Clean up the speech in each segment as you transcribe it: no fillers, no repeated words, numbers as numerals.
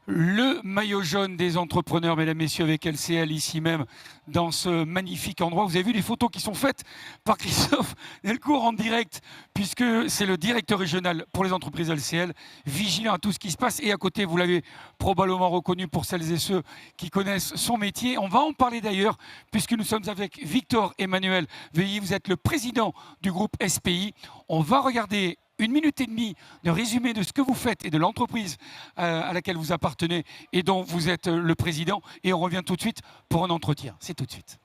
Le maillot jaune des entrepreneurs, mesdames, messieurs, avec LCL ici même, dans ce magnifique endroit. Vous avez vu les photos qui sont faites par Christophe Delcourt en direct, puisque c'est le directeur régional pour les entreprises LCL, vigilant à tout ce qui se passe. Et à côté, vous l'avez probablement reconnu pour celles et ceux qui connaissent son métier. On va en parler d'ailleurs, puisque nous sommes avec Victor Emmanuel Veuilly. Vous êtes le président du groupe SPI. On va regarder 1 minute et demie de résumé de ce que vous faites et de l'entreprise à laquelle vous appartenez et dont vous êtes le président. Et on revient tout de suite pour un entretien. C'est tout de suite.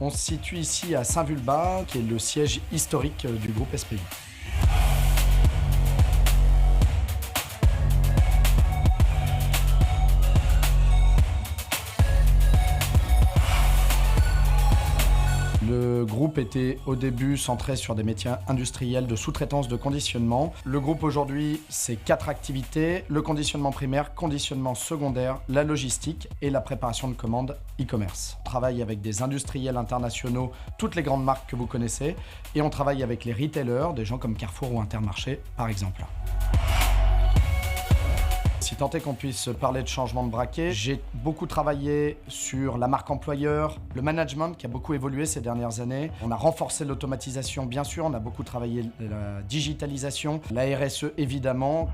On se situe ici à Saint-Vulbas, qui est le siège historique du groupe SPI. Le groupe était au début centré sur des métiers industriels de sous-traitance de conditionnement. Le groupe aujourd'hui, c'est 4 activités: le conditionnement primaire, conditionnement secondaire, la logistique et la préparation de commandes e-commerce. On travaille avec des industriels internationaux, toutes les grandes marques que vous connaissez, et on travaille avec les retailers, des gens comme Carrefour ou Intermarché par exemple. Si tant est qu'on puisse parler de changement de braquet, j'ai beaucoup travaillé sur la marque employeur, le management qui a beaucoup évolué ces dernières années. On a renforcé l'automatisation bien sûr, on a beaucoup travaillé la digitalisation, la RSE évidemment.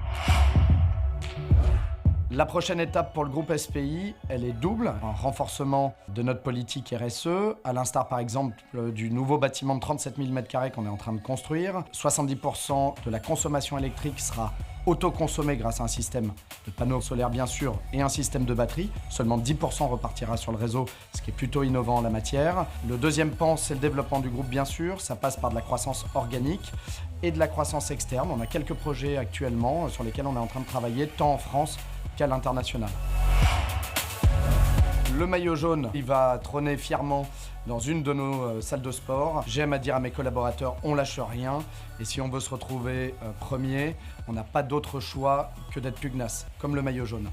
La prochaine étape pour le groupe SPI, elle est double. Un renforcement de notre politique RSE, à l'instar par exemple du nouveau bâtiment de 37 000 m² qu'on est en train de construire. 70% de la consommation électrique sera autoconsommée grâce à un système de panneaux solaires bien sûr et un système de batterie. Seulement 10% repartira sur le réseau, ce qui est plutôt innovant en la matière. Le deuxième pan, c'est le développement du groupe bien sûr. Ça passe par de la croissance organique et de la croissance externe. On a quelques projets actuellement sur lesquels on est en train de travailler tant en France qu'à l'international. Le maillot jaune, il va trôner fièrement dans une de nos salles de sport. J'aime à dire à mes collaborateurs, on lâche rien. Et si on veut se retrouver premier, on n'a pas d'autre choix que d'être pugnace, comme le maillot jaune.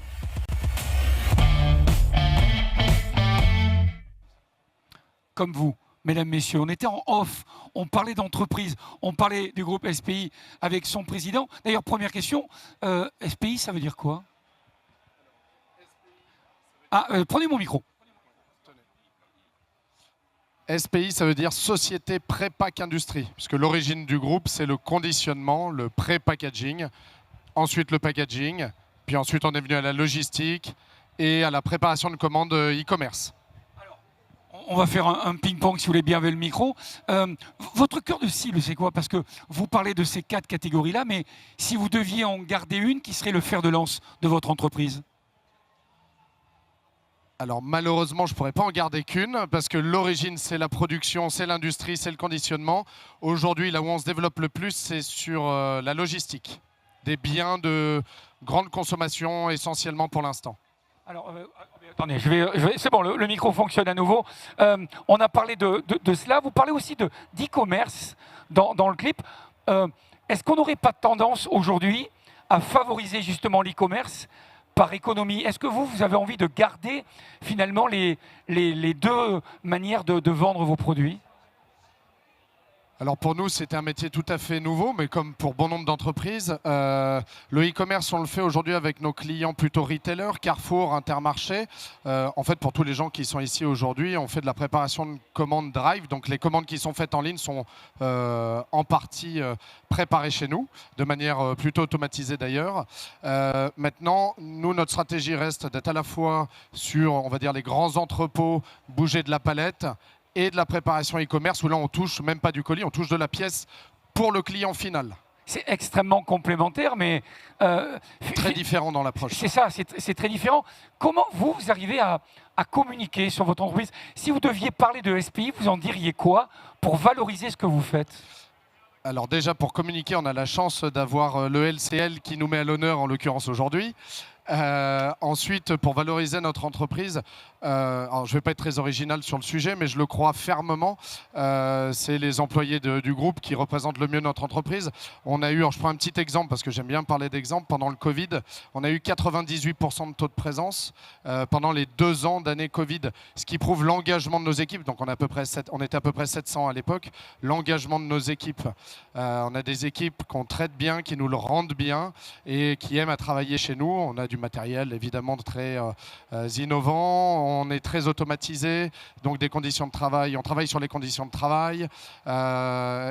Comme vous, mesdames, messieurs, on était en off, on parlait d'entreprise, on parlait du groupe SPI avec son président. D'ailleurs, première question, SPI, ça veut dire quoi ? Prenez mon micro. SPI, ça veut dire Société Pré-Pack Industrie, puisque l'origine du groupe, c'est le conditionnement, le pré-packaging, ensuite le packaging, puis ensuite on est venu à la logistique et à la préparation de commandes e-commerce. Alors, on va faire un ping-pong si vous voulez bien avec le micro. Votre cœur de cible, c'est quoi? Parce que vous parlez de ces 4 catégories-là, mais si vous deviez en garder une, qui serait le fer de lance de votre entreprise? Alors malheureusement, je ne pourrais pas en garder qu'une parce que l'origine, c'est la production, c'est l'industrie, c'est le conditionnement. Aujourd'hui, là où on se développe le plus, c'est sur la logistique. Des biens de grande consommation essentiellement pour l'instant. Alors, attendez, c'est bon, le micro fonctionne à nouveau. On a parlé de cela. Vous parlez aussi d'e-commerce dans le clip. Est-ce qu'on n'aurait pas tendance aujourd'hui à favoriser justement l'e-commerce par économie? Est-ce que vous avez envie de garder finalement les deux manières de vendre vos produits? Alors pour nous, c'est un métier tout à fait nouveau, mais comme pour bon nombre d'entreprises, le e-commerce, on le fait aujourd'hui avec nos clients plutôt retailers, Carrefour, Intermarché. En fait, pour tous les gens qui sont ici aujourd'hui, on fait de la préparation de commandes drive. Donc les commandes qui sont faites en ligne sont en partie préparées chez nous, de manière plutôt automatisée d'ailleurs. Maintenant, nous, notre stratégie reste d'être à la fois sur, on va dire, les grands entrepôts, bouger de la palette, et de la préparation e-commerce où là on touche même pas du colis, on touche de la pièce pour le client final. C'est extrêmement complémentaire, mais très différent dans l'approche. C'est ça, c'est très différent. Comment vous arrivez à communiquer sur votre entreprise? Si vous deviez parler de SPI, vous en diriez quoi pour valoriser ce que vous faites? Alors déjà, pour communiquer, on a la chance d'avoir le LCL qui nous met à l'honneur, en l'occurrence aujourd'hui. Ensuite, pour valoriser notre entreprise, alors je ne vais pas être très original sur le sujet, mais je le crois fermement, c'est les employés du groupe qui représentent le mieux notre entreprise. On a eu, alors je prends un petit exemple parce que j'aime bien parler d'exemple, pendant le Covid, on a eu 98% de taux de présence pendant les 2 ans d'année Covid, ce qui prouve l'engagement de nos équipes. Donc on était à peu près 700 à l'époque, l'engagement de nos équipes. On a des équipes qu'on traite bien, qui nous le rendent bien et qui aiment à travailler chez nous. On a du du matériel évidemment très innovant. On est très automatisé, donc des conditions de travail. On travaille sur les conditions de travail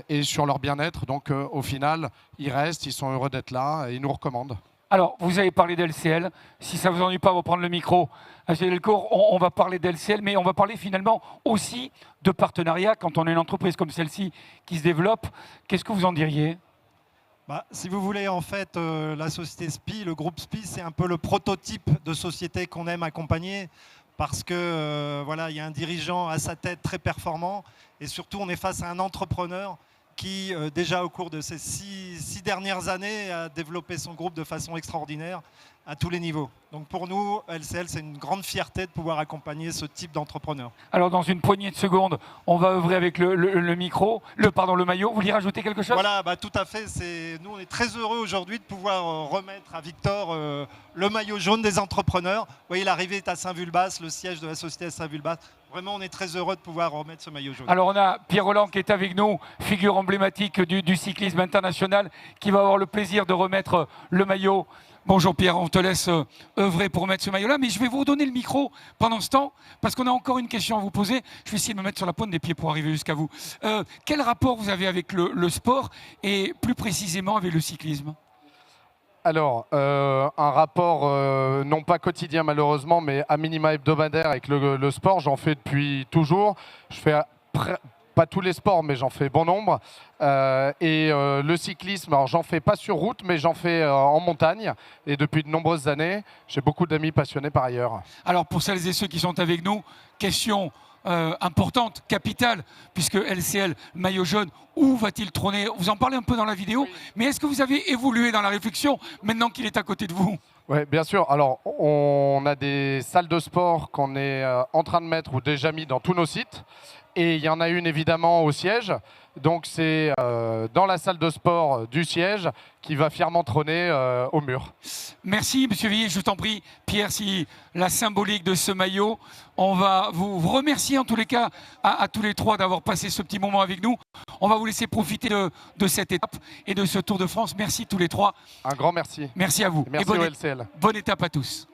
et sur leur bien-être. Donc au final, ils restent, ils sont heureux d'être là et ils nous recommandent. Alors, vous avez parlé d'LCL. Si ça ne vous ennuie pas, on va prendre le micro. À Delcourt, on va parler d'LCL, mais on va parler finalement aussi de partenariat quand on est une entreprise comme celle-ci qui se développe. Qu'est-ce que vous en diriez ? Si vous voulez, en fait, la société SPI, le groupe SPI, c'est un peu le prototype de société qu'on aime accompagner parce que voilà, il y a un dirigeant à sa tête très performant et surtout, on est face à un entrepreneur qui, déjà au cours de ces six dernières années, a développé son groupe de façon extraordinaire à tous les niveaux. Donc pour nous, LCL, c'est une grande fierté de pouvoir accompagner ce type d'entrepreneur. Alors dans une poignée de secondes, on va œuvrer avec le micro, le maillot. Vous voulez rajouter quelque chose ? Voilà, tout à fait. Nous, on est très heureux aujourd'hui de pouvoir remettre à Victor le maillot jaune des entrepreneurs. Vous voyez, l'arrivée est à Saint-Vulbas, le siège de la société à Saint-Vulbas. Vraiment, on est très heureux de pouvoir remettre ce maillot jaune. Alors on a Pierre Rolland qui est avec nous, figure emblématique du cyclisme international, qui va avoir le plaisir de remettre le maillot. Bonjour Pierre, on te laisse œuvrer pour remettre ce maillot-là, mais je vais vous redonner le micro pendant ce temps, parce qu'on a encore une question à vous poser. Je vais essayer de me mettre sur la pointe des pieds pour arriver jusqu'à vous. Quel rapport vous avez avec le sport et plus précisément avec le cyclisme ? Alors, un rapport non pas quotidien malheureusement, mais à minima hebdomadaire avec le sport, j'en fais depuis toujours. Je fais pas tous les sports, mais j'en fais bon nombre. Le cyclisme, alors j'en fais pas sur route, mais j'en fais en montagne. Et depuis de nombreuses années, j'ai beaucoup d'amis passionnés par ailleurs. Alors pour celles et ceux qui sont avec nous, question importante, capitale, puisque LCL, maillot jaune, où va-t-il trôner ? Vous en parlez un peu dans la vidéo, oui. Mais est-ce que vous avez évolué dans la réflexion maintenant qu'il est à côté de vous ? Oui, bien sûr. Alors, on a des salles de sport qu'on est en train de mettre ou déjà mis dans tous nos sites. Et il y en a une évidemment au siège. Donc c'est dans la salle de sport du siège qui va fièrement trôner au mur. Merci Monsieur Villiers, je t'en prie. Pierre, si la symbolique de ce maillot, on va vous remercier en tous les cas à tous les trois d'avoir passé ce petit moment avec nous. On va vous laisser profiter de cette étape et de ce Tour de France. Merci tous les trois. Un grand merci. Merci à vous. Merci au LCL. Bonne étape à tous.